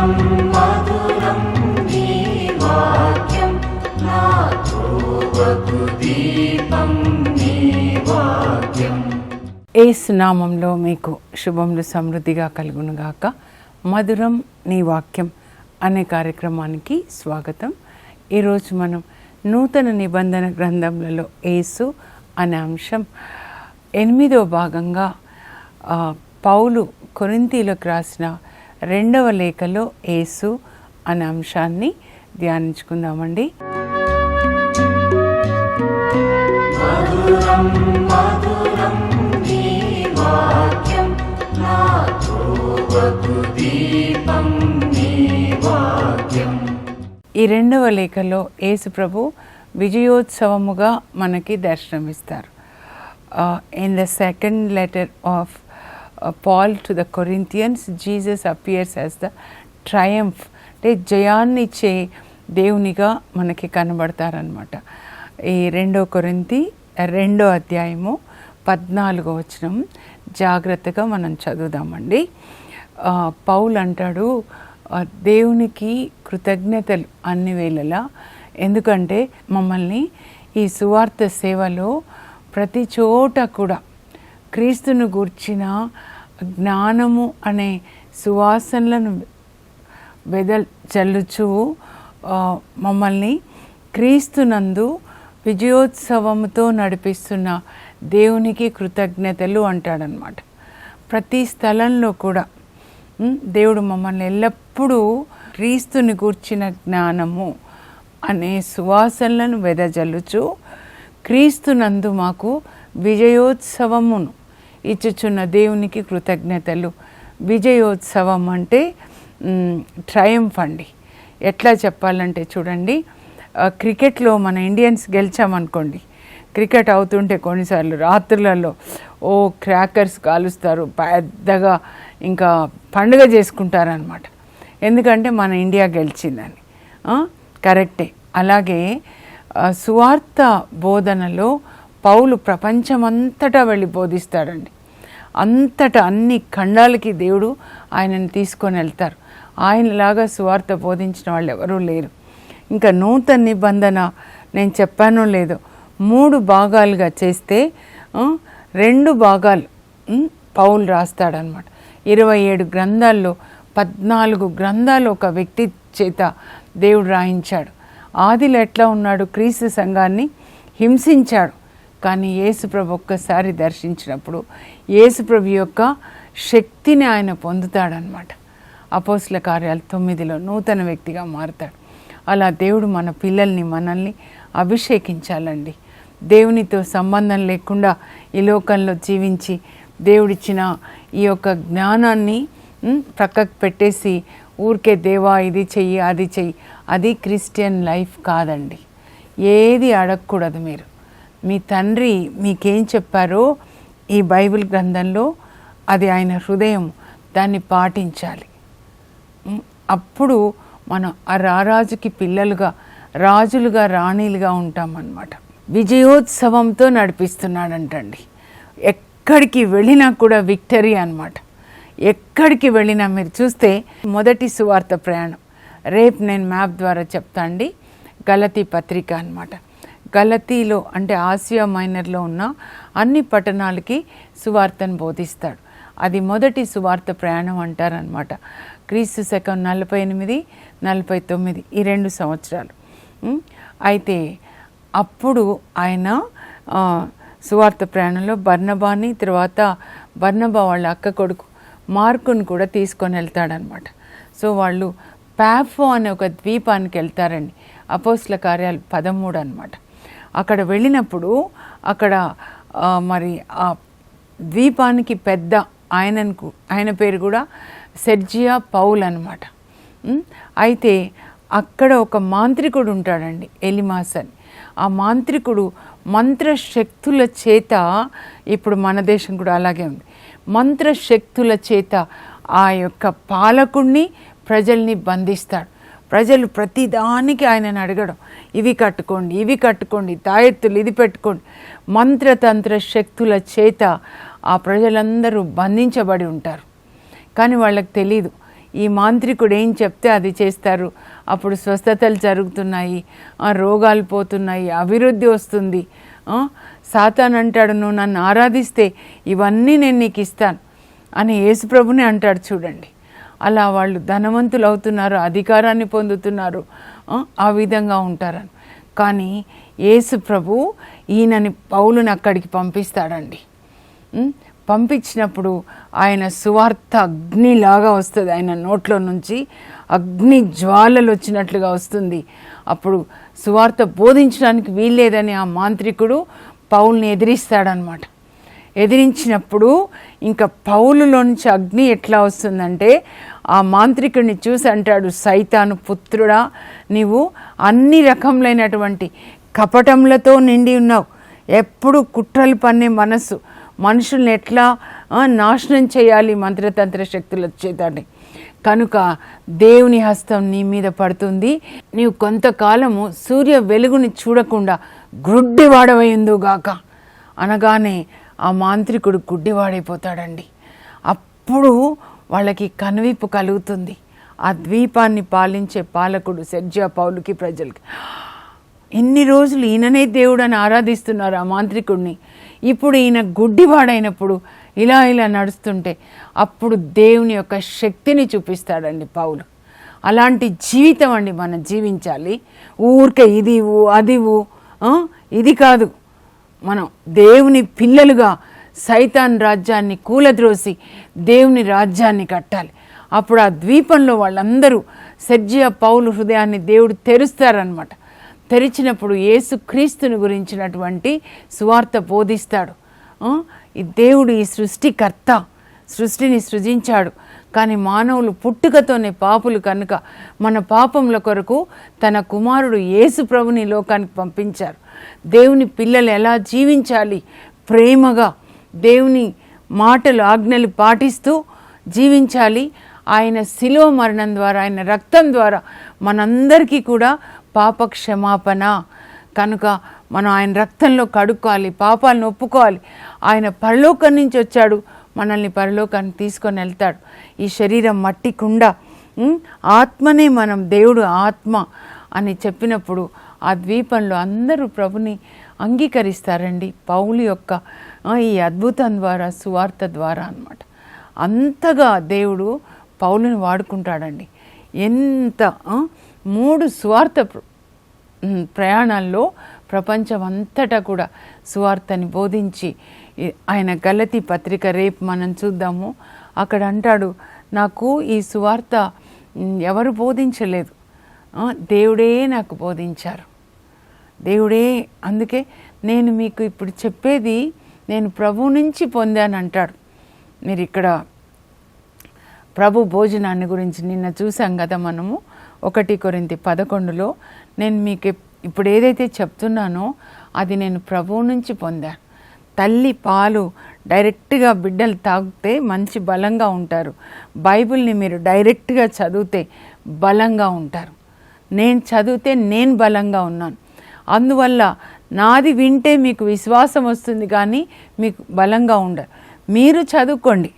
మధురం మధురం నీ వాక్యం నా త్రోవకు దీపం నీ వాక్యం. యేసు నామంలో మీకు శుభములు సమృద్ధిగా కలుగునుగాక. మధురం నీ వాక్యం అనే కార్యక్రమానికి స్వాగతం. ఈరోజు మనం నూతన నిబంధన గ్రంథములలో యేసు అనే అంశం 8వ భాగంగా పౌలు కొరింథీయులకు రాసిన 2వ లేఖలో యేసు అనే అంశాన్ని ధ్యానించుకుందామండి. మధురం మధురం నీ వాక్యం నా త్రోవకు దీపం నీ వాక్యం. ఈ 2వ లేఖలో యేసు ప్రభు విజయోత్సవముగా మనకి దర్శనమిస్తారు. In the second letter of Paul to the Corinthians, Jesus appears as the triumph, అంటే జయాన్ని ఇచ్చే దేవునిగా మనకి కనబడతారనమాట. ఈ 2 కొరింథీ 2వ అధ్యాయము 14వ వచనం జాగ్రత్తగా మనం చదువుదామండి. పౌలు అంటాడు, దేవునికి కృతజ్ఞతలు అన్ని వేళలా, ఎందుకంటే మమ్మల్ని ఈ సువార్త సేవలో ప్రతి చోట కూడా క్రీస్తును గూర్చిన జ్ఞానము అనే సువాసనలను చల్లుచు మమ్మల్ని క్రీస్తునందు విజయోత్సవముతో నడిపిస్తున్న దేవునికి కృతజ్ఞతలు అంటాడనమాట. ప్రతి స్థలంలో కూడా దేవుడు మమ్మల్ని ఎల్లప్పుడూ క్రీస్తుని గూర్చిన జ్ఞానము అనే సువాసనలను వెదజల్లుచు క్రీస్తునందు మాకు విజయోత్సవమును ఇచ్చుచున్న దేవునికి కృతజ్ఞతలు. విజయోత్సవం అంటే ట్రయంఫ్ అండి. ఎట్లా చెప్పాలంటే చూడండి, క్రికెట్లో మన ఇండియన్స్ గెలిచామనుకోండి, క్రికెట్ అవుతుంటే కొన్నిసార్లు రాత్రులలో క్రాకర్స్ కాలుస్తారు, పెద్దగా ఇంకా పండుగ చేసుకుంటారనమాట. ఎందుకంటే మన ఇండియా గెలిచిందని. కరెక్టే. అలాగే సువార్త బోధనలో పౌలు ప్రపంచమంతటా వెళ్ళి బోధిస్తాడండి. అంతటా అన్ని ఖండాలకి దేవుడు ఆయనను తీసుకొని వెళ్తారు. ఆయనలాగా సువార్త బోధించిన వాళ్ళు ఎవరూ లేరు. ఇంకా నూతన నిబంధన నేను చెప్పానో లేదో 3 భాగాలుగా చేస్తే 2 భాగాలు పౌలు రాస్తాడనమాట. 27 గ్రంథాల్లో 14 గ్రంథాలు ఒక వ్యక్తి చేత దేవుడు రాయించాడు. ఆదిలో ఎట్లా ఉన్నాడు? క్రీస్తు సంఘాన్ని హింసించాడు. కానీ యేసుప్రభు ఒక్కసారి దర్శించినప్పుడు యేసుప్రభు యొక్క శక్తిని ఆయన పొందుతాడనమాట. అపోస్తల కార్యాలు 9లో నూతన వ్యక్తిగా మారుతాడు. అలా దేవుడు మన పిల్లల్ని మనల్ని అభిషేకించాలండి. దేవునితో సంబంధం లేకుండా ఈ లోకంలో జీవించి దేవుడిచ్చిన ఈ యొక్క జ్ఞానాన్ని ప్రక్కకు పెట్టేసి ఊరికే దేవా ఇది చెయ్యి అది చెయ్యి, అది క్రిస్టియన్ లైఫ్ కాదండి. ఏది అడగకూడదు. మీరు మీ తండ్రి మీకేం చెప్పారో ఈ బైబిల్ గ్రంథంలో అది ఆయన హృదయం, దాన్ని పాటించాలి. అప్పుడు మనం ఆ రారాజుకి పిల్లలుగా, రాజులుగా, రాణీలుగా ఉంటామన్నమాట. విజయోత్సవంతో నడిపిస్తున్నాడంటండి. ఎక్కడికి వెళ్ళినా కూడా విక్టరీ అన్నమాట. ఎక్కడికి వెళ్ళినా మీరు చూస్తే మొదటి సువార్త ప్రయాణం రేపు నేను మ్యాప్ ద్వారా చెప్తా అండి. గలతీ పత్రిక అన్నమాట. గలతీలో అంటే ఆసియా మైనర్లో ఉన్న అన్ని పట్టణాలకి సువార్తను బోధిస్తాడు. అది మొదటి సువార్త ప్రయాణం అంటారనమాట. క్రీస్తు శకం 48, 49 ఈ 2 సంవత్సరాలు. అయితే అప్పుడు ఆయన సువార్త ప్రయాణంలో బర్నబాని, తర్వాత బర్నబా వాళ్ళ అక్క కొడుకు మార్కును కూడా తీసుకొని వెళ్తాడనమాట. సో వాళ్ళు పాఫో అనే ఒక ద్వీపానికి వెళ్తారండి. అపోస్తల కార్యాలు 13 అనమాట. అక్కడ వెళ్ళినప్పుడు అక్కడ మరి ఆ ద్వీపానికి పెద్ద ఆయన పేరు కూడా సెర్జియా పౌల్ అనమాట. అయితే అక్కడ ఒక మాంత్రికుడు ఉంటాడండి, ఎలిమాస్ అని. ఆ మాంత్రికుడు మంత్రశక్తుల చేత, ఇప్పుడు మన దేశం కూడా అలాగే ఉంది, మంత్రశక్తుల చేత ఆ యొక్క పాలకుడిని ప్రజల్ని బంధిస్తాడు. ప్రజలు ప్రతిదానికి ఆయనను అడగడం, ఇవి కట్టుకోండి, ఇవి కట్టుకోండి, తాయెత్తులు ఇది పెట్టుకోండి. మంత్రతంత్ర శక్తుల చేత ఆ ప్రజలందరూ బంధించబడి ఉంటారు. కానీ వాళ్ళకి తెలీదు ఈ మాంత్రికుడు ఏం చెప్తే అది చేస్తారు. అప్పుడు స్వస్థతలు జరుగుతున్నాయి, రోగాలు పోతున్నాయి, అభివృద్ధి వస్తుంది. సాతాన్ అంటాడు, నువ్వు నన్ను ఆరాధిస్తే ఇవన్నీ నేను నీకు ఇస్తాను అని యేసుప్రభుని అంటాడు. చూడండి, అలా వాళ్ళు ధనవంతులు అవుతున్నారు, అధికారాన్ని పొందుతున్నారు, ఆ విధంగా ఉంటారని. కానీ యేసుప్రభు ఈయనని పౌలుని అక్కడికి పంపిస్తాడండి. పంపించినప్పుడు ఆయన సువార్త అగ్నిలాగా వస్తుంది, ఆయన నోట్లో నుంచి అగ్ని జ్వాలలు వచ్చినట్లుగా వస్తుంది. అప్పుడు సువార్త బోధించడానికి వీల్లేదని ఆ మాంత్రికుడు పౌల్ని ఎదిరిస్తాడనమాట. ఎదిరించినప్పుడు ఇంకా పౌలులో నుంచి అగ్ని ఎట్లా వస్తుందంటే, ఆ మాంత్రికుడిని చూసి అంటాడు, సైతాను పుత్రుడా, నీవు అన్ని రకములైనటువంటి కపటములతో నిండి ఉన్నావు. ఎప్పుడు కుట్రలు పన్నే మనస్సు, మనుషుల్ని ఎట్లా నాశనం చేయాలి మంత్రతంత్ర శక్తుల చేతని. కనుక దేవుని హస్తం నీ మీద పడుతుంది. నీవు కొంతకాలము సూర్య వెలుగుని చూడకుండా గ్రుడ్డివాడవైందుగాక అనగానే ఆ మాంత్రికుడు గుడ్డివాడైపోతాడండి. అప్పుడు వాళ్ళకి కనువిప్పు కలుగుతుంది. ఆ ద్వీపాన్ని పాలించే పాలకుడు సెర్జియా పౌలుకి, ప్రజలకి, ఇన్ని రోజులు ఈయననే దేవుడు అని ఆరాధిస్తున్నారు ఆ మాంత్రికుడిని. ఇప్పుడు ఈయన గుడ్డివాడైనప్పుడు ఇలా ఇలా నడుస్తుంటే అప్పుడు దేవుని యొక్క శక్తిని చూపిస్తాడండి పౌలు. అలాంటి జీవితం అండి మనం జీవించాలి. ఊరికే ఇది అది ఇది కాదు. మనం దేవుని పిల్లలుగా సైతాన్ రాజ్యాన్ని కూలద్రోసి దేవుని రాజ్యాన్ని కట్టాలి. అప్పుడు ఆ ద్వీపంలో వాళ్ళందరూ సెర్జియా పౌలు హృదయాన్ని దేవుడు తెరుస్తారనమాట. తెరిచినప్పుడు యేసుక్రీస్తుని గురించినటువంటి సువార్త బోధిస్తాడు. ఈ దేవుడు ఈ సృష్టికర్త, సృష్టిని సృజించాడు. కానీ మానవులు పుట్టుకతోనే పాపులు కనుక మన పాపముల కొరకు తన కుమారుడు యేసు ప్రభుని లోకానికి పంపించారు. దేవుని పిల్లలు ఎలా జీవించాలి, ప్రేమగా దేవుని మాటలు ఆజ్ఞలు పాటిస్తూ జీవించాలి. ఆయన శిలువ మరణం ద్వారా, ఆయన రక్తం ద్వారా మనందరికీ కూడా పాప క్షమాపణ. కనుక మనం ఆయన రక్తంలో కడుక్కోవాలి, పాపాలను ఒప్పుకోవాలి. ఆయన పరలోకం నుంచి వచ్చాడు, మనల్ని పరలోకానికి తీసుకొని వెళ్తాడు. ఈ శరీరం మట్టి కుండ, ఆత్మనే మనం, దేవుడు ఆత్మ అని చెప్పినప్పుడు ఆ ద్వీపంలో అందరూ ప్రభుని అంగీకరిస్తారండి పౌలు యొక్క ఈ అద్భుతం ద్వారా, సువార్త ద్వారా అన్నమాట. అంతగా దేవుడు పౌలుని వాడుకుంటాడండి. ఎంత 3 సువార్త ప్రయాణాల్లో ప్రపంచం అంతటా కూడా సువార్తని బోధించి ఆయన గలతీ పత్రిక రేపు మనం చూద్దాము. అక్కడ అంటాడు, నాకు ఈ సువార్త ఎవరు బోధించలేదు, దేవుడే నాకు బోధించారు, దేవుడే. అందుకే నేను మీకు ఇప్పుడు చెప్పేది నేను ప్రభు నుంచి పొందాను అంటాడు. మీరు ఇక్కడ ప్రభు భోజనాన్ని గురించి నిన్న చూసాం కదా మనము 1 కొరింథీ 11లో. నేను మీకు ఇప్పుడు ఏదైతే చెప్తున్నానో అది నేను ప్రభువు నుంచి పొందాను. తల్లి పాలు డైరెక్ట్గా బిడ్డలు తాగితే మంచి బలంగా ఉంటారు. బైబిల్ని మీరు డైరెక్ట్గా చదివితే బలంగా ఉంటారు. నేను చదివితే నేను బలంగా ఉన్నాను. అందువల్ల నాది వింటే మీకు విశ్వాసం వస్తుంది, కానీ మీకు బలంగా ఉండదు. మీరు చదువుకోండి,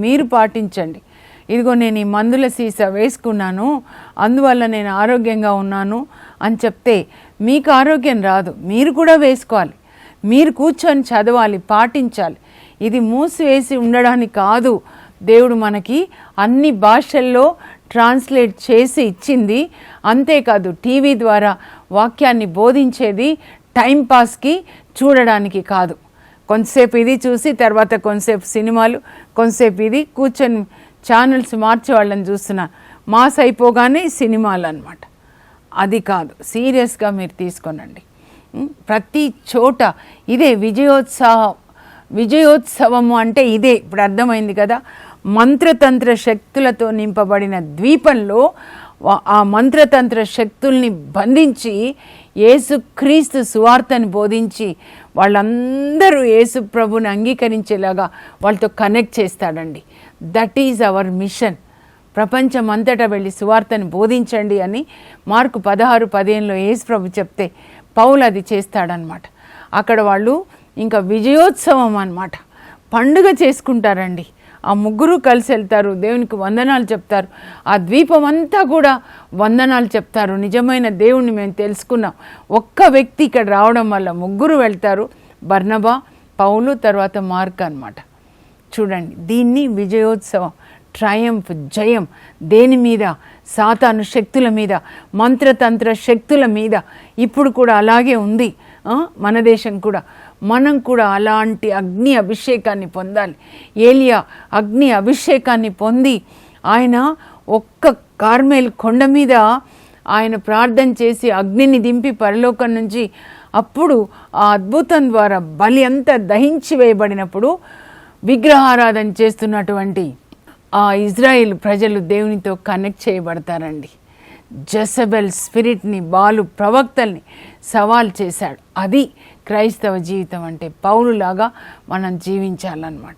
మీరు పాటించండి. ఇదిగో నేను ఈ మందుల సీసా వేసుకున్నాను, అందువల్ల నేను ఆరోగ్యంగా ఉన్నాను అని చెప్తే మీకు ఆరోగ్యం రాదు. మీరు కూడా వేసుకోవాలి, మీరు కూర్చొని చదవాలి, పాటించాలి. ఇది మూసివేసి ఉండడానికి కాదు. దేవుడు మనకి అన్ని భాషల్లో ట్రాన్స్లేట్ చేసి ఇచ్చింది. అంతేకాదు టీవీ ద్వారా వాక్యాన్ని బోధించేది టైంపాస్కి చూడడానికి కాదు. కొంతసేపు ఇది చూసి తర్వాత కొంతసేపు సినిమాలు, కొంతసేపు ఇది కూర్చొని ఛానల్స్ మార్చే వాళ్ళని చూస్తున్నా, మాస్ అయిపోగానే సినిమాలు అన్నమాట. అది కాదు, సీరియస్గా మీరు తీసుకోనండి. ప్రతి చోట ఇదే విజయోత్సవము అంటే ఇదే. ఇప్పుడు అర్థమైంది కదా. మంత్రతంత్ర శక్తులతో నింపబడిన ద్వీపంలో ఆ మంత్రతంత్ర శక్తుల్ని బంధించి యేసుక్రీస్తు సువార్తని బోధించి వాళ్ళందరూ యేసు ప్రభుని అంగీకరించేలాగా వాళ్ళతో కనెక్ట్ చేస్తాడండి. That is our machine. ప్రపంచం అంతటా వెళ్ళి సువార్తని బోధించండి అని మార్కు 16:15లో యేసు ప్రభు చెప్తే పౌలు అది చేస్తాడనమాట. అక్కడ వాళ్ళు ఇంకా విజయోత్సవం అన్నమాట, పండుగ చేసుకుంటారండి. ఆ ముగ్గురు కలిసి వెళ్తారు, దేవునికి వందనాలు చెప్తారు. ఆ ద్వీపం అంతా కూడా వందనాలు చెప్తారు. నిజమైన దేవుణ్ణి మేము తెలుసుకున్నాం. ఒక్క వ్యక్తి ఇక్కడ రావడం వల్ల ముగ్గురు వెళ్తారు, బర్నబా, పౌలు, తర్వాత మార్క్ అన్నమాట. చూడండి, దీన్ని విజయోత్సవం, ట్రయంఫ్, జయం. దేని మీద? సాతాను శక్తుల మీద, మంత్రతంత్ర శక్తుల మీద. ఇప్పుడు కూడా అలాగే ఉంది మన దేశం కూడా. మనం కూడా అలాంటి అగ్ని అభిషేకాన్ని పొందాలి. ఏలియా అగ్ని అభిషేకాన్ని పొంది ఆయన ఒక్క కార్మెల్ కొండ మీద ఆయన ప్రార్థన చేసి అగ్నిని దింపి పరలోకం నుంచి, అప్పుడు ఆ అద్భుతం ద్వారా బలి అంతా దహించి వేయబడినప్పుడు విగ్రహారాధన చేస్తున్నటువంటి ఆ ఇజ్రాయిల్ ప్రజలు దేవునితో కనెక్ట్ చేయబడతారండి. జెజబెల్ స్పిరిట్ని, బాలు ప్రవక్తల్ని సవాల్ చేశాడు. అది క్రైస్తవ జీవితం అంటే. పౌలులాగా మనం జీవించాలన్నమాట.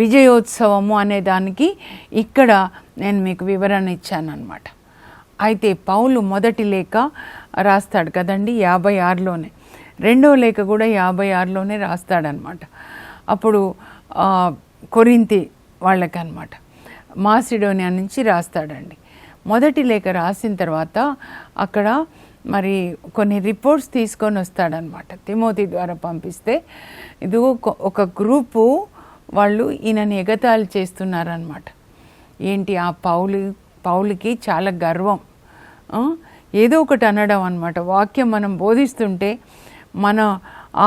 విజయోత్సవము అనే దానికి ఇక్కడ నేను మీకు వివరణ ఇచ్చానన్నమాట. అయితే పౌలు మొదటి లేఖ రాస్తాడు కదండి 56లోనే, రెండవ లేఖ కూడా 56లోనే రాస్తాడనమాట. అప్పుడు కొరింథీ వాళ్ళకన్నమాట, మాసిడోనియా నుంచి రాస్తాడండి. మొదటి లేఖ రాసిన తర్వాత అక్కడ మరి కొన్ని రిపోర్ట్స్ తీసుకొని వస్తాడనమాట. తిమోతి ద్వారా పంపిస్తే ఇది ఒక గ్రూపు వాళ్ళు ఈయనని ఎగతాళి చేస్తున్నారనమాట. ఏంటి? ఆ పౌలుకి చాలా గర్వం, ఏదో ఒకటి అనడం అనమాట. వాక్యం మనం బోధిస్తుంటే మన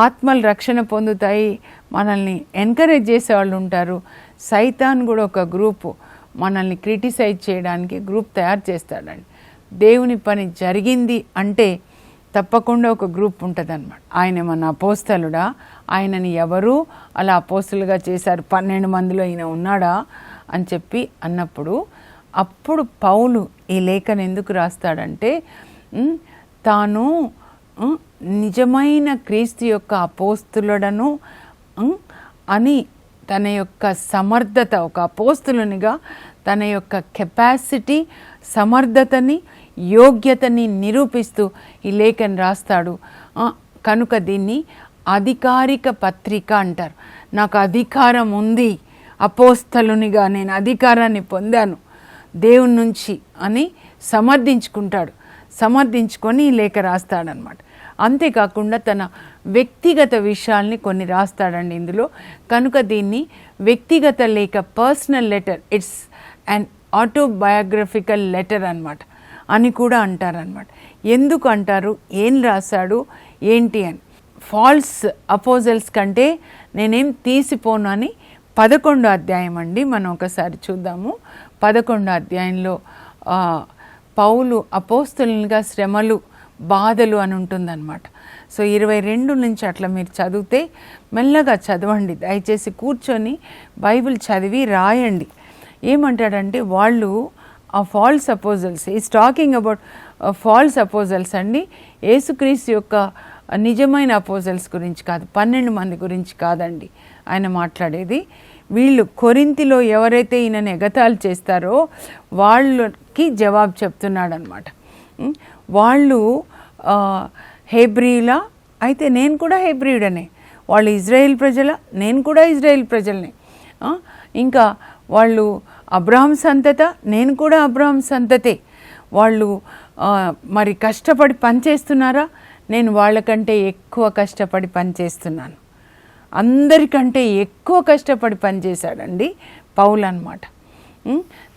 ఆత్మలు రక్షణ పొందుతాయి, మనల్ని ఎంకరేజ్ చేసేవాళ్ళు ఉంటారు. సైతాన్ కూడా ఒక గ్రూపు మనల్ని క్రిటిసైజ్ చేయడానికి గ్రూప్ తయారు చేస్తాడండి. దేవుని పని జరిగింది అంటే తప్పకుండా ఒక గ్రూప్ ఉంటుంది అనమాట. ఆయన మన అపోస్తలుడా? ఆయనని ఎవరు అలా అపోస్తలుగా చేశారు? 12 మందిలో ఈయన ఉన్నాడా అని చెప్పి అన్నప్పుడు, అప్పుడు పౌలు ఈ లేఖను ఎందుకు రాస్తాడంటే, తాను నిజమైన క్రీస్తు యొక్క అపోస్తులుడను అని తన యొక్క సమర్థత, ఒక అపోస్తులునిగా తన యొక్క కెపాసిటీ, సమర్థతని, యోగ్యతని నిరూపిస్తూ ఈ లేఖను రాస్తాడు. కనుక దీన్ని అధికారిక పత్రిక అంటారు. నాకు అధికారం ఉంది, అపోస్తలునిగా నేను అధికారాన్ని పొందాను దేవుని నుంచి అని సమర్థించుకుంటాడు. సమర్థించుకొని ఈ లేఖ రాస్తాడనమాట. అంతేకాకుండా తన వ్యక్తిగత విషయాల్ని కొన్ని రాస్తాడండి ఇందులో. కనుక దీన్ని వ్యక్తిగత లేఖ, personal letter, it's and autobiographical letter అన్నమాట అని కూడా అంటారనమాట. ఎందుకు అంటారు? ఏం రాశాడు ఏంటి అని. ఫాల్స్ అపోజల్స్ కంటే నేనేం తీసిపోను అని 11వ అధ్యాయం అండి, మనం ఒకసారి చూద్దాము. 11వ అధ్యాయంలో పౌలు అపోస్తలునిగా శ్రమలు, బాధలు అని ఉంటుందన్నమాట. సో 22 నుంచి అట్లా మీరు చదివితే మెల్లగా చదవండి, దయచేసి కూర్చొని బైబిల్ చదివి రాయండి. ఏమంటాడంటే వాళ్ళు ఆ false apostles, is talking about false apostles అండి. యేసుక్రీస్తు యొక్క నిజమైన అపోజల్స్ గురించి కాదు, 12 మంది గురించి కాదండి ఆయన మాట్లాడేది. వీళ్ళు కొరింథీలో ఎవరైతే ఈయనని ఎగతాళి చేస్తారో వాళ్ళకి జవాబు చెప్తున్నాడు అనమాట. వాళ్ళు హెబ్రీలా అయితే నేను కూడా హెబ్రీయుడనే, వాళ్ళు ఇజ్రాయేల్ ప్రజల, నేను కూడా ఇజ్రాయేల్ ప్రజలనే, ఇంకా వాళ్ళు అబ్రహాం సంతత, నేను కూడా అబ్రహాం సంతతే, వాళ్ళు మరి కష్టపడి పనిచేస్తున్నారా, నేను వాళ్ళకంటే ఎక్కువ కష్టపడి పనిచేస్తున్నాను. అందరికంటే ఎక్కువ కష్టపడి పనిచేశాడండి పౌలు అన్నమాట.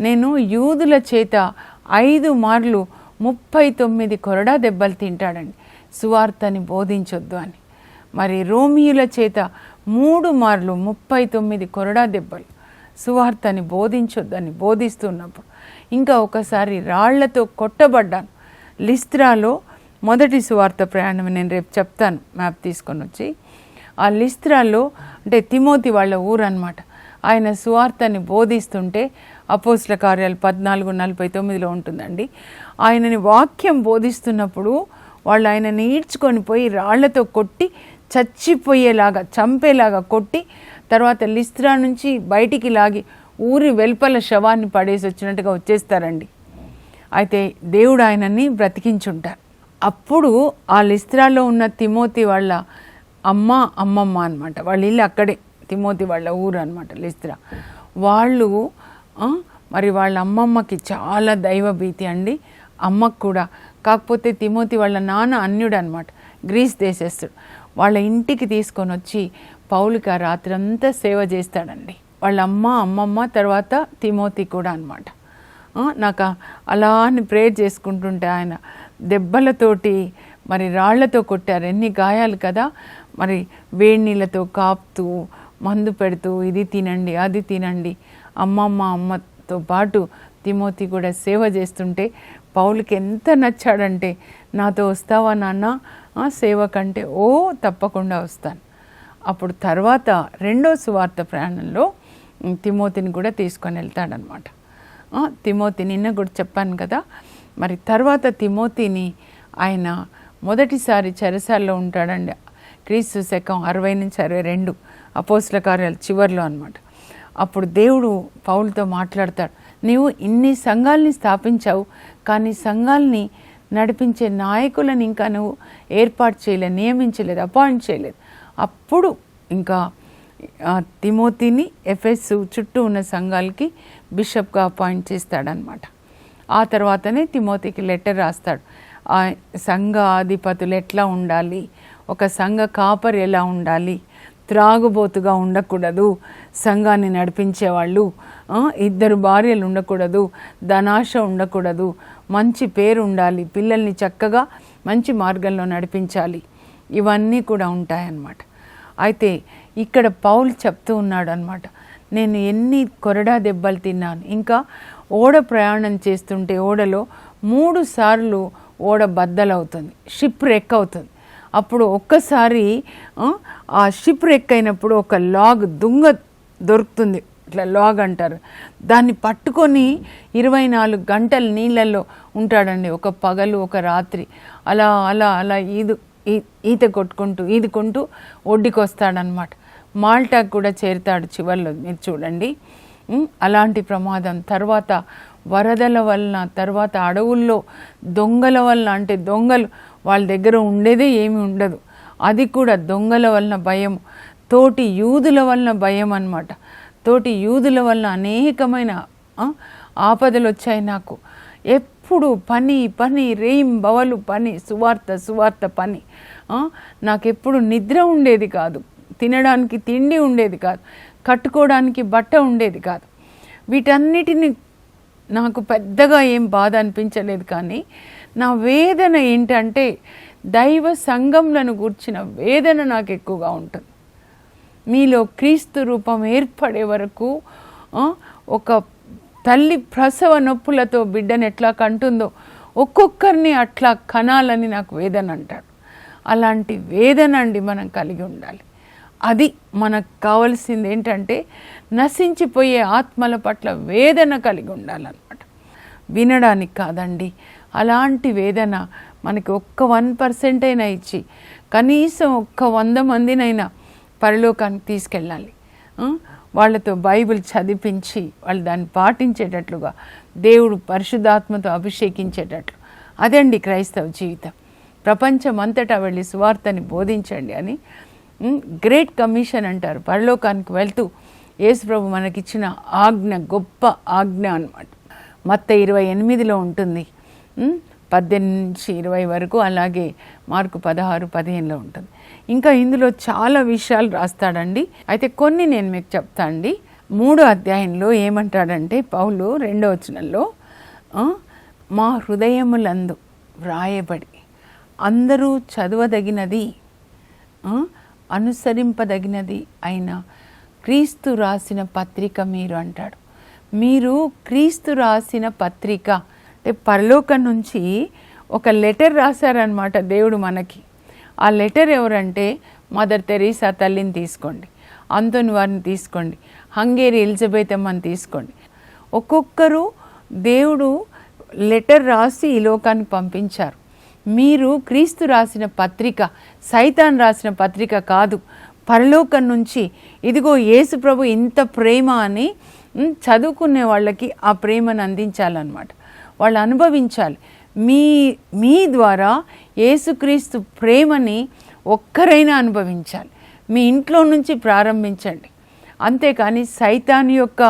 నేను యూదుల చేత 5 మార్లు 39 కొరడా దెబ్బలు తింటాడండి సువార్తని బోధించొద్దు అని. మరి రోమియుల చేత 3 మార్లు 39 కొరడా దెబ్బలు సువార్తని బోధించొద్దని బోధిస్తున్నప్పుడు, ఇంకా ఒకసారి రాళ్లతో కొట్టబడ్డాను లిస్త్రాలో. మొదటి సువార్త ప్రయాణం నేను రేపు చెప్తాను, మ్యాప్ తీసుకొని వచ్చి. ఆ లిస్త్రాలో అంటే తిమోతి వాళ్ళ ఊరు అన్నమాట. ఆయన సువార్తని బోధిస్తుంటే అపోస్తల కార్యాలు 14:49 ఉంటుందండి. ఆయనని వాక్యం బోధిస్తున్నప్పుడు వాళ్ళు ఆయనని ఈడ్చుకొని పోయి రాళ్లతో కొట్టి చచ్చిపోయేలాగా, చంపేలాగా కొట్టి, తర్వాత లిస్త్రా నుంచి బయటికి లాగి ఊరి వెలుపల శవాన్ని పడేసి వచ్చినట్టుగా వచ్చేస్తారండి. అయితే దేవుడు ఆయనని బ్రతికించుంటారు. అప్పుడు ఆ లిస్త్రాలో ఉన్న తిమోతి వాళ్ళ అమ్మమ్మ అనమాట, వాళ్ళ ఇల్లు అక్కడే, తిమోతి వాళ్ళ ఊరు అనమాట లిస్త్రా. వాళ్ళు మరి వాళ్ళ అమ్మమ్మకి చాలా దైవభీతి అండి, అమ్మకు కూడా. కాకపోతే తిమోతి వాళ్ళ నాన్న అన్యుడు అనమాట, గ్రీస్ దేశస్థుడు. వాళ్ళ ఇంటికి తీసుకొని వచ్చి పౌలుకి ఆ రాత్రి అంతా సేవ చేస్తాడండి. వాళ్ళ అమ్మమ్మ తర్వాత తిమోతి కూడా అనమాట. నాకు అలా అని ప్రేయర్ చేసుకుంటుంటే ఆయన దెబ్బలతోటి మరి రాళ్లతో కొట్టారు, ఎన్ని గాయాలు కదా. మరి వేడి నీళ్ళతో కాపుతూ మందు పెడుతూ ఇది తినండి అది తినండి, అమ్మతో పాటు తిమోతి కూడా సేవ చేస్తుంటే పౌలుకి ఎంత నచ్చాడంటే, నాతో వస్తావా నాన్న సేవ కంటే? ఓ తప్పకుండా వస్తాను. అప్పుడు తర్వాత రెండో సువార్త ప్రయాణంలో తిమోతిని కూడా తీసుకొని వెళ్తాడనమాట. తిమోతి నిన్న కూడా చెప్పాను కదా. మరి తర్వాత తిమోతిని ఆయన మొదటిసారి చెరసాల్లో ఉంటాడండి, క్రీస్తు శకం 60 నుంచి 62 అపోస్తల కార్యాలు చివరిలో అనమాట. అప్పుడు దేవుడు పౌలుతో మాట్లాడతాడు, నీవు ఇన్ని సంఘాలని స్థాపించావు, కానీ సంఘాలని నడిపించే నాయకులను ఇంకా నువ్వు ఏర్పాటు చేయలేదు, నియమించలేదు, అపాయింట్ చేయలేదు. అప్పుడు ఇంకా తిమోతిని ఎఫెస్ చుట్టూ ఉన్న సంఘాలకి బిషప్గా అపాయింట్ చేస్తాడనమాట. ఆ తర్వాతనే తిమోతికి లెటర్ రాస్తాడు, ఆ సంఘ అధిపతులు ఎట్లా ఉండాలి, ఒక సంఘ కాపరి ఎలా ఉండాలి, త్రాగుబోతుగా ఉండకూడదు, సంఘాన్ని నడిపించేవాళ్ళు, 2 భార్యలు ఉండకూడదు, ధనాశ ఉండకూడదు, మంచి పేరు ఉండాలి, పిల్లల్ని చక్కగా మంచి మార్గంలో నడిపించాలి, ఇవన్నీ కూడా ఉంటాయన్నమాట. అయితే ఇక్కడ పౌలు చెప్తూ ఉన్నాడు అనమాట, నేను ఎన్ని కొరడా దెబ్బలు తిన్నాను. ఇంకా ఓడ ప్రయాణం చేస్తుంటే ఓడలో 3 సార్లు ఓడ బద్దలవుతుంది, షిప్ రెక్ అవుతుంది. అప్పుడు ఒక్కసారి ఆ షిప్ రెక్ అయినప్పుడు ఒక లాగ్ దుంగ దొరుకుతుంది, ఇట్లా లాగ్ అంటారు, దాన్ని పట్టుకొని 24 గంటలు నీళ్ళల్లో ఉంటాడండి, ఒక పగలు ఒక రాత్రి. అలా అలా అలా ఈత కొట్టుకుంటూ ఈదుకుంటూ ఒడ్డుకి వస్తాడనమాట. మాల్టాకు కూడా చేరుతాడు చివరిలో, మీరు చూడండి. అలాంటి ప్రమాదం తర్వాత వరదల వలన, తర్వాత అడవుల్లో దొంగల వలన, అంటే దొంగలు వాళ్ళ దగ్గర ఉండేదే ఏమి ఉండదు, అది కూడా దొంగల వలన భయం, తోటి యూదుల వలన భయం అన్నమాట. తోటి యూదుల వలన అనేకమైన ఆపదలు వచ్చాయి నాకు. ఎప్పుడు పని రేయింబవలు పని, సువార్త పని. నాకెప్పుడు నిద్ర ఉండేది కాదు, తినడానికి తిండి ఉండేది కాదు, కట్టుకోవడానికి బట్ట ఉండేది కాదు. వీటన్నిటిని నాకు పెద్దగా ఏం బాధ అనిపించలేదు, కానీ నా వేదన ఏంటంటే దైవ సంఘంలను గూర్చిన వేదన నాకు ఎక్కువగా ఉంటుంది. మీలో క్రీస్తు రూపం ఏర్పడే వరకు ఒక తల్లి ప్రసవ నొప్పులతో బిడ్డను ఎట్లా కంటుందో ఒక్కొక్కరిని అట్లా కనాలని నాకు వేదన అంటాడు. అలాంటి వేదన అండి మనం కలిగి ఉండాలి. అది మనకు కావాల్సింది ఏంటంటే నశించిపోయే ఆత్మల పట్ల వేదన కలిగి ఉండాలన్నమాట, వినడానికి కాదండి. అలాంటి వేదన మనకి ఒక్క 1% అయినా ఇచ్చి కనీసం ఒక్క 100 మందినైనా పరలోకానికి తీసుకెళ్ళాలి. వాళ్ళతో బైబిల్ చదివించి వాళ్ళు దాన్ని పాటించేటట్లుగా దేవుడు పరిశుద్ధాత్మతో అభిషేకించేటట్లు, అదండి క్రైస్తవ జీవితం. ప్రపంచమంతటా వెళ్ళి సువార్తని బోధించండి అని గ్రేట్ కమిషన్ అంటారు. పరలోకానికి వెళ్తూ యేసుప్రభు మనకిచ్చిన ఆజ్ఞ, గొప్ప ఆజ్ఞ అన్నమాట. మత్తయి 28లో ఉంటుంది, 18-20 వరకు. అలాగే మార్కు 16-15లో ఉంటుంది. ఇంకా ఇందులో చాలా విషయాలు రాస్తాడండి. అయితే కొన్ని నేను మీకు చెప్తా అండి. 3వ అధ్యాయంలో ఏమంటాడంటే పౌలు 2వ వచనంలో, మా హృదయములందు వ్రాయబడి అందరూ చదవదగినది, అనుసరింపదగినది అయిన క్రీస్తు రాసిన పత్రిక మీరు అంటాడు. మీరు క్రీస్తు రాసిన పత్రిక అంటే పరలోకం నుంచి ఒక లెటర్ రాశారనమాట దేవుడు మనకి. ఆ లెటర్ ఎవరంటే మదర్ తెరీసా తల్లిని తీసుకోండి, అంతోని వారిని తీసుకోండి, హంగేరి ఎలిజబెత్ అమ్మని తీసుకోండి. ఒక్కొక్కరు దేవుడు లెటర్ రాసి ఈ లోకానికి పంపించారు. మీరు క్రీస్తు రాసిన పత్రిక, సైతాన్ రాసిన పత్రిక కాదు, పరలోకం నుంచి ఇదిగో యేసు ప్రభు ఇంత ప్రేమ అని చదువుకునే వాళ్ళకి ఆ ప్రేమను అందించాలన్నమాట. వాళ్ళు అనుభవించాలి. మీ ద్వారా యేసుక్రీస్తు ప్రేమని ఒక్కరైనా అనుభవించాలి. మీ ఇంట్లో నుంచి ప్రారంభించండి. అంతేకాని సైతాను యొక్క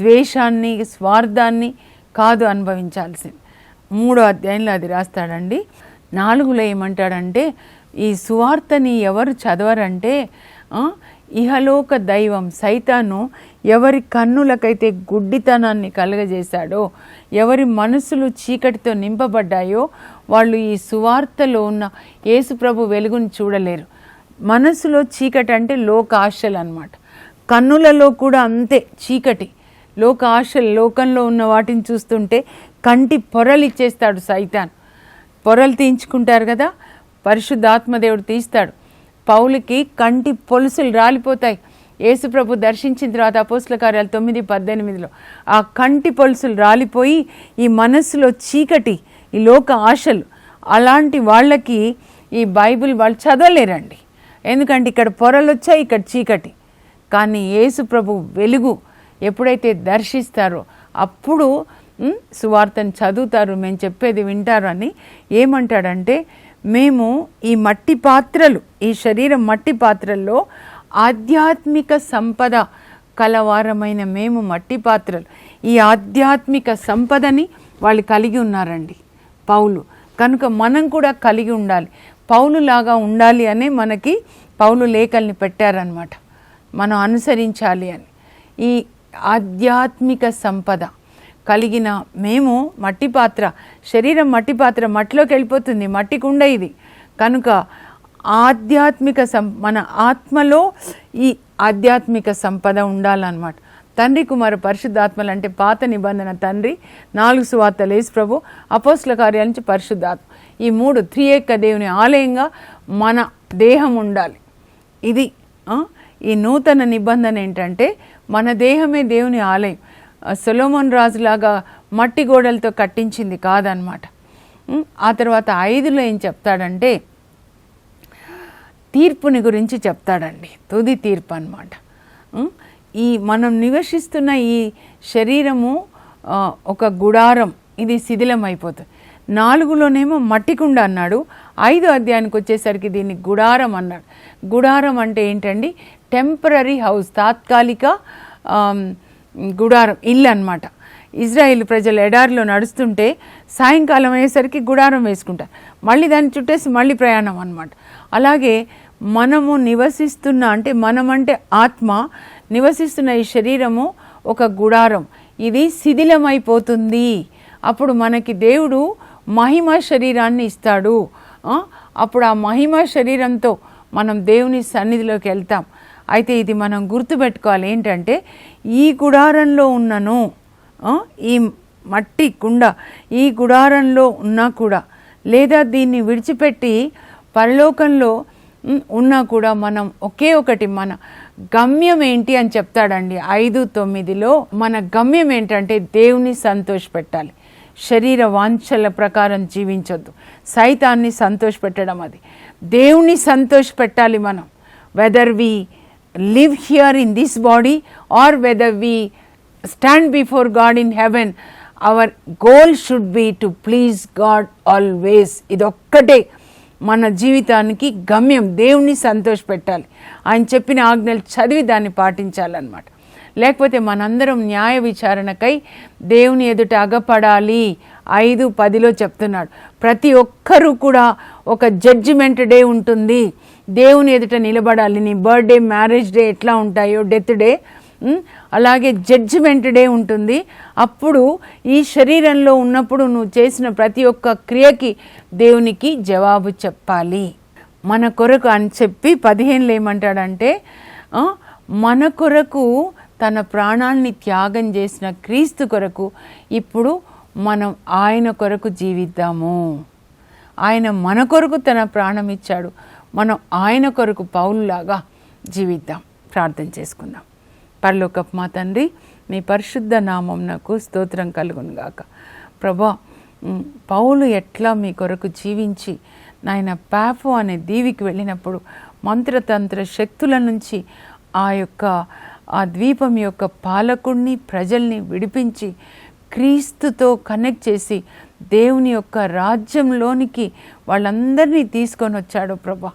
ద్వేషాన్ని, స్వార్థాన్ని కాదు అనుభవించాల్సింది. 3వ అధ్యాయంలో అది రాస్తాడండి. 4లో ఏమంటాడంటే, ఈ సువార్తని ఎవరు చదవరంటే ఇహలోక దైవం సైతాను ఎవరి కన్నులకైతే గుడ్డితనాన్ని కలుగజేశాడో, ఎవరి మనసులు చీకటితో నింపబడ్డాయో వాళ్ళు ఈ సువార్తలో ఉన్న యేసుప్రభు వెలుగుని చూడలేరు. మనసులో చీకటి అంటే లోక ఆశలు అన్నమాట. కన్నులలో కూడా అంతే చీకటి, లోక ఆశలు. లోకంలో ఉన్న వాటిని చూస్తుంటే కంటి పొరలు ఇచ్చేస్తాడు సైతాన్. పొరలు తీయించుకుంటారు కదా, పరిశుద్ధాత్మదేవుడు తీస్తాడు. పౌలుకి కంటి పొలుసులు రాలిపోతాయి. యేసుప్రభు దర్శించిన తర్వాత అపోస్తల కార్యాలు 9:18 ఆ కంటి పొలుసులు రాలిపోయి ఈ మనస్సులో చీకటి, ఈ లోక ఆశలు, అలాంటి వాళ్ళకి ఈ బైబిల్ వాళ్ళు చదవలేరండి. ఎందుకంటే ఇక్కడ పొరలు వచ్చాయి, ఇక్కడ చీకటి. కానీ యేసుప్రభు వెలుగు ఎప్పుడైతే దర్శిస్తారో అప్పుడు సువార్తను చదువుతారు, మేము చెప్పేది వింటారు అని. ఏమంటాడంటే, మేము ఈ మట్టి పాత్రలు, ఈ శరీరం మట్టి పాత్రల్లో ఆధ్యాత్మిక సంపద కలవారమైన మేము మట్టి పాత్రలు. ఈ ఆధ్యాత్మిక సంపదని వాళ్ళు కలిగి ఉన్నారండి పౌలు. కనుక మనం కూడా కలిగి ఉండాలి, పౌలులాగా ఉండాలి అనే మనకి పౌలు లేఖల్ని పెట్టారనమాట, మనం అనుసరించాలి అని. ఈ ఆధ్యాత్మిక సంపద కలిగిన మేము మట్టి పాత్ర, శరీరం మట్టి పాత్ర, మట్టిలోకి వెళ్ళిపోతుంది, మట్టి కుండ ఇది. కనుక ఆధ్యాత్మిక మన ఆత్మలో ఈ ఆధ్యాత్మిక సంపద ఉండాలన్నమాట. తండ్రి, కుమార, పరిశుద్ధాత్మలు అంటే పాత నిబంధన తండ్రి, 4 సువార్తలు యేసు ప్రభు, అపోస్తల కార్యాల నుంచి పరిశుద్ధాత్మ, ఈ 3 త్రియేక దేవుని ఆలయంగా మన దేహం ఉండాలి. ఇది ఈ నూతన నిబంధన ఏంటంటే మన దేహమే దేవుని ఆలయం. సొలొమోన్ రాజులాగా మట్టి గోడలతో కట్టించింది కాదనమాట. ఆ తర్వాత 5లో ఏం చెప్తాడంటే తీర్పుని గురించి చెప్తాడండి, తుది తీర్పు అన్నమాట. ఈ మనం నివసిస్తున్న ఈ శరీరము ఒక గుడారం, ఇది శిథిలం అయిపోతుంది. 4లోనేమో మట్టికుండ అన్నాడు, 5వ అధ్యాయానికి వచ్చేసరికి దీన్ని గుడారం అన్నాడు. గుడారం అంటే ఏంటండి? టెంపరరీ హౌస్, తాత్కాలిక గుడారం, ఇల్లు అన్నమాట. ఇజ్రాయేల్ ప్రజలు ఎడారిలో నడుస్తుంటే సాయంకాలం అయ్యేసరికి గుడారం వేసుకుంటారు, మళ్ళీ దాన్ని చుట్టేసి మళ్ళీ ప్రయాణం అన్నమాట. అలాగే మనము నివసిస్తున్న, అంటే మనమంటే ఆత్మ నివసిస్తున్న ఈ శరీరము ఒక గుడారం, ఇది శిథిలమైపోతుంది. అప్పుడు మనకి దేవుడు మహిమ శరీరాన్ని ఇస్తాడు. అప్పుడు ఆ మహిమ శరీరంతో మనం దేవుని సన్నిధిలోకి వెళ్తాం. అయితే ఇది మనం గుర్తుపెట్టుకోవాలి, ఏంటంటే ఈ గుడారంలో ఉన్నను, ఈ మట్టి కుండ ఈ గుడారంలో ఉన్నా కూడా, లేదా దీన్ని విడిచిపెట్టి పరలోకంలో ఉన్నా కూడా మనం ఒకే ఒకటి, మన గమ్యం ఏంటి అని చెప్తాడండి 5:9లో. మన గమ్యం ఏంటంటే దేవుని సంతోషపెట్టాలి, శరీర వాంఛల ప్రకారం జీవించొద్దు, సైతాన్ని సంతోషపెట్టడం, అది దేవుని సంతోషపెట్టాలి మనం. Whether we live here in this body or whether we stand before God in heaven, our goal should be to please God always. ఇదొక్కటే మన జీవితానికి గమ్యం, దేవుని సంతోషపెట్టాలి, ఆయన చెప్పిన ఆజ్ఞలు చదివి దాన్ని పాటించాలన్నమాట. లేకపోతే మనందరం న్యాయ విచారణకై దేవుని ఎదుట అగపడాలి. 5:10లో చెప్తున్నాడు, ప్రతి ఒక్కరూ కూడా ఒక జడ్జిమెంట్ డే ఉంటుంది, దేవుని ఎదుట నిలబడాలి. నీ బర్త్డే, మ్యారేజ్ డే ఎట్లా ఉంటాయో, డెత్ డే, అలాగే జడ్జిమెంట్ డే ఉంటుంది. అప్పుడు ఈ శరీరంలో ఉన్నప్పుడు నువ్వు చేసిన ప్రతి ఒక్క క్రియకి దేవునికి జవాబు చెప్పాలి. మన కొరకు అని చెప్పి 15లో ఏమంటాడంటే, మన కొరకు తన ప్రాణాన్ని త్యాగం చేసిన క్రీస్తు కొరకు ఇప్పుడు మనం ఆయన కొరకు జీవిద్దాము. ఆయన మన కొరకు తన ప్రాణం ఇచ్చాడు, మనం ఆయన కొరకు పౌలులాగా జీవిద్దాం. ప్రార్థన చేసుకుందాం. పరలోకపు మా తండ్రి, మీ పరిశుద్ధ నామమునకు స్తోత్రం కలుగును గాక. ప్రభా, పౌలు ఎట్లా మీ కొరకు జీవించి నాయన పాఫో అనే దీవికి వెళ్ళినప్పుడు మంత్రతంత్ర శక్తుల నుంచి ఆ ద్వీపం యొక్క పాలకుడిని, ప్రజల్ని విడిపించి క్రీస్తుతో కనెక్ట్ చేసి దేవుని యొక్క రాజ్యంలోనికి వాళ్ళందరినీ తీసుకొని వచ్చాడు ప్రభా.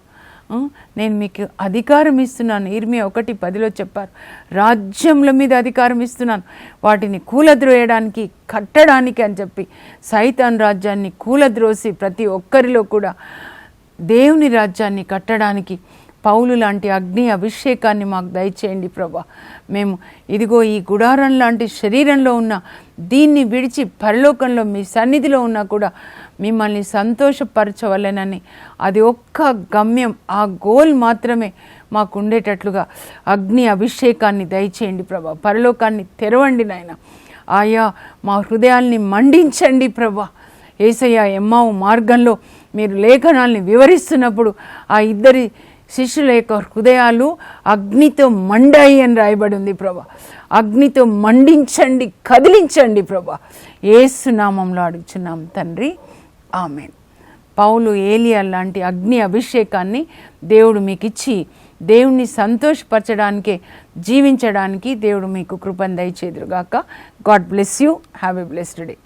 నేను మీకు అధికారం ఇస్తున్నాను. ఇర్మియా 1:10 చెప్పారు, రాజ్యముల మీద అధికారం ఇస్తున్నాను, వాటిని కూలద్రోయడానికి కట్టడానికి అని చెప్పి. సైతాన్ రాజ్యాన్ని కూలద్రోసి ప్రతి ఒక్కరిలో కూడా దేవుని రాజ్యాన్ని కట్టడానికి పౌలు లాంటి అగ్ని అభిషేకాన్ని మాకు దయచేయండి ప్రభా. మేము ఇదిగో ఈ గుడారం లాంటి శరీరంలో ఉన్న దీన్ని విడిచి పరలోకంలో మీ సన్నిధిలో ఉన్నా కూడా మిమ్మల్ని సంతోషపరచవలెనని, అది ఒక్క గమ్యం, ఆ గోల్ మాత్రమే మాకు ఉండేటట్లుగా అగ్ని అభిషేకాన్ని దయచేయండి ప్రభా. పరలోకాన్ని తెరవండి నాయన. ఆయా మా హృదయాల్ని మండించండి ప్రభా. యేసయ్య ఎమ్మావు మార్గంలో మీరు లేఖనాల్ని వివరిస్తున్నప్పుడు ఆ ఇద్దరి శిష్యుల యొక్క హృదయాలు అగ్నితో మండాయి అని రాయబడి ఉంది ప్రభా. అగ్నితో మండించండి, కదిలించండి ప్రభా. యేసు నామంలో అడుగుచున్నాం తండ్రి, ఆమేన్. పౌలు ఏలియా లాంటి అగ్ని అభిషేకాన్ని దేవుడు మీకు ఇచ్చి దేవుణ్ణి సంతోషపరచడానికే జీవించడానికి దేవుడు మీకు కృపను దయచేదురుగాక. God bless you. Have a blessed day.